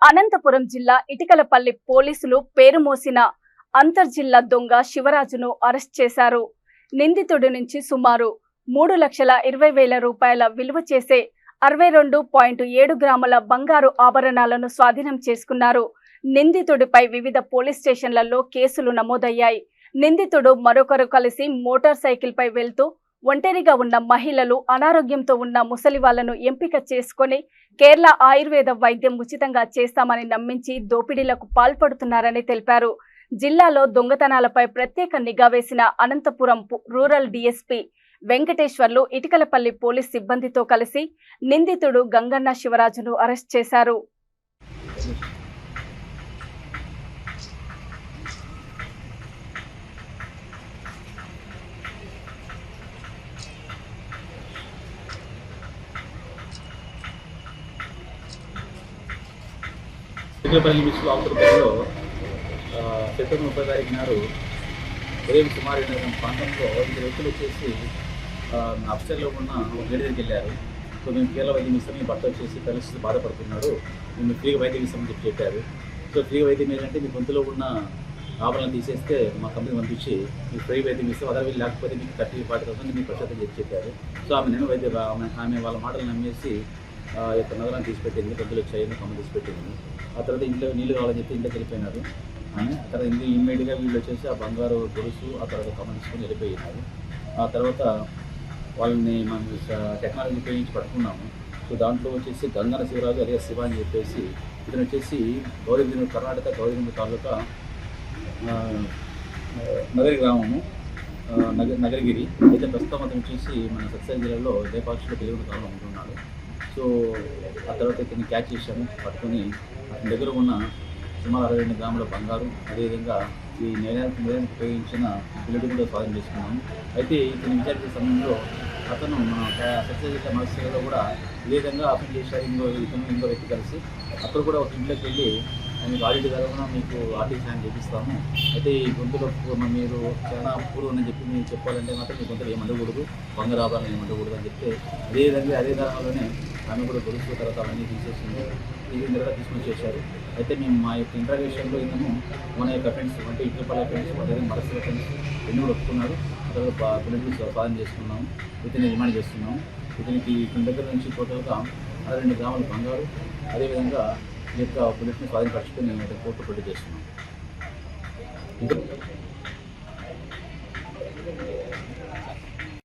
అనంతపురం జిల్లా ఇటికలపల్లి పోలీసులు పేరు మోసిన అంతర్జిల్లా దొంగ శివరాజును అరెస్ట్ చేశారు. నిందితుడి నుంచి సుమారు 3,20,000 రూపాయల విలువ చేసే 62.7 గ్రాముల బంగారు ఆభరణాలను స్వాధీనం చేసుకున్నారు. నిందితుడిపై వివిధ పోలీస్ స్టేషన్లలో కేసులు నమోదయ్యాయి. నిందితుడు మరొకరు కలిసి మోటార్ సైకిల్ పై వెళ్తూ ఒంటరిగా ఉన్న మహిళలు, అనారోగ్యంతో ఉన్న ముసలి వాళ్లను ఎంపిక చేసుకొని కేరళ ఆయుర్వేద వైద్యం ఉచితంగా చేస్తామని నమ్మించి దోపిడీలకు పాల్పడుతున్నారని తెలిపారు. జిల్లాలో దొంగతనాలపై ప్రత్యేక నిఘా వేసిన Anantapuram rural DSP Venkateswarlu Itikalapalli police సిబ్బందితో కలిసి నిందితుడు గంగన్న శివరాజును అరెస్ట్ చేశారు. ఇటికలపల్లి మిషన్ ఆఫర్లో సెప్టెంబర్ 30 తారీఖు నాడు ఉదయం సుమారు 8 గంటల ప్రాంతంలో 2 వ్యక్తులు వచ్చేసి అప్స్టైర్లో ఉన్న ఒక లేడీ దగ్గరికి వెళ్ళారు. సో మేము కేరళ వైద్యం ఇస్తాం, మీ భర్త వచ్చేసి పరిస్థితి బాధపడుతున్నాడు, మేము ఫ్రీగా వైద్యం ఇస్తామని చెప్పారు. సో ఫ్రీగా వైద్యం ఏంటంటే మీ గొంతులో ఉన్న ఆభరణాలు తీసేస్తే మా కంపెనీ పంపించి మీకు ఫ్రీ వైద్యం ఇస్తాం, అదర్ లేకపోతే మీకు 30,000-40,000 మీకు ప్రశాంతం చెప్పారు. సో ఆమె వాళ్ళ మాటలు నమ్మేసి యొక్క నగరాన్ని తీసిపెట్టింది, గొంతులు వచ్చాయి, కమ్మలు తీసిపెట్టింది. ఆ తర్వాత ఇంట్లో నీళ్ళు కావాలని చెప్పి ఇంట్లోకి వెళ్ళిపోయినారు. ఆ తర్వాత ఇమ్మీడియట్గా వీళ్ళు వచ్చేసి ఆ బంగారు గొలుసు ఆ తర్వాత కమ్మలు తీసుకొని వెళ్ళిపోయినారు. ఆ తర్వాత వాళ్ళని మనం టెక్నాలజీ ఉపయోగించి పట్టుకున్నాము. సో దాంట్లో వచ్చేసి గంగన్న శివరాజు అదే శివ అని చెప్పేసి ఇతను వచ్చేసి గౌరీబిదనూరు, కర్ణాటక గౌరీబిదనూరు తాలూకా నగరి గ్రామము, నగరగిరి. అయితే ప్రస్తుతం అతను వచ్చేసి మన సత్యసాయి జిల్లాలో లేపాక్షిలో పెరుగుడు కాలంలో ఉంటున్నాడు. సో ఆ తర్వాత ఇతన్ని క్యాచ్ చేశాము, పట్టుకొని అతని దగ్గర ఉన్న సుమారు 62 గ్రాముల బంగారు, అదేవిధంగా ఈ నేరానికి ఉపయోగించిన బుల్లెట్ కూడా స్వాధీనం చేసుకున్నాము. అయితే ఇతను విచారించే సమయంలో అతను మన సత్యసాయి జిల్లా మత్స్యలో కూడా ఏ విధంగా అతను చేశారు. ఇంకో వ్యక్తి కలిసి అక్కడ కూడా ఒక ఇంట్లోకి వెళ్ళి మీకు ఆడిట్ జరగకుండా మీకు ఆర్టీ సాయం చేపిస్తాము, అయితే ఈ గొంతులో మీరు చాలా పూర్వం అని చెప్పి మీరు చెప్పాలంటే మాత్రం మీ గొంతులు ఏమండకూడదు, బంగారు ఆభరణాలు ఏమండకూడదు అని చెప్తే అదే ధరలోనే ఆమె కూడా గొలుసు తర్వాత అవన్నీ తీసేసింది. ఈ విధంగా తీసుకొని చేశారు. అయితే మేము మా యొక్క ఇంట్రాగేషన్లో ఇతను మన యొక్క ఫ్రెండ్స్ అంటే ఇటికలపల్లి ఫ్రెండ్స్, అదే మరసల ఫ్రెండ్స్ ఎన్నో ఒప్పుకున్నారు. తర్వాత బుల్లెట్ స్వాధీనం చేసుకున్నాము, ఇతన్ని డిమాండ్ చేస్తున్నాము. ఇతని దగ్గర నుంచి టోటల్గా 62 గ్రాముల బంగారు, అదేవిధంగా ఈ యొక్క బుల్లెట్ని స్వాధీనపరుచుకొని కోర్టు ప్రొడ్యూస్ చేస్తున్నాం.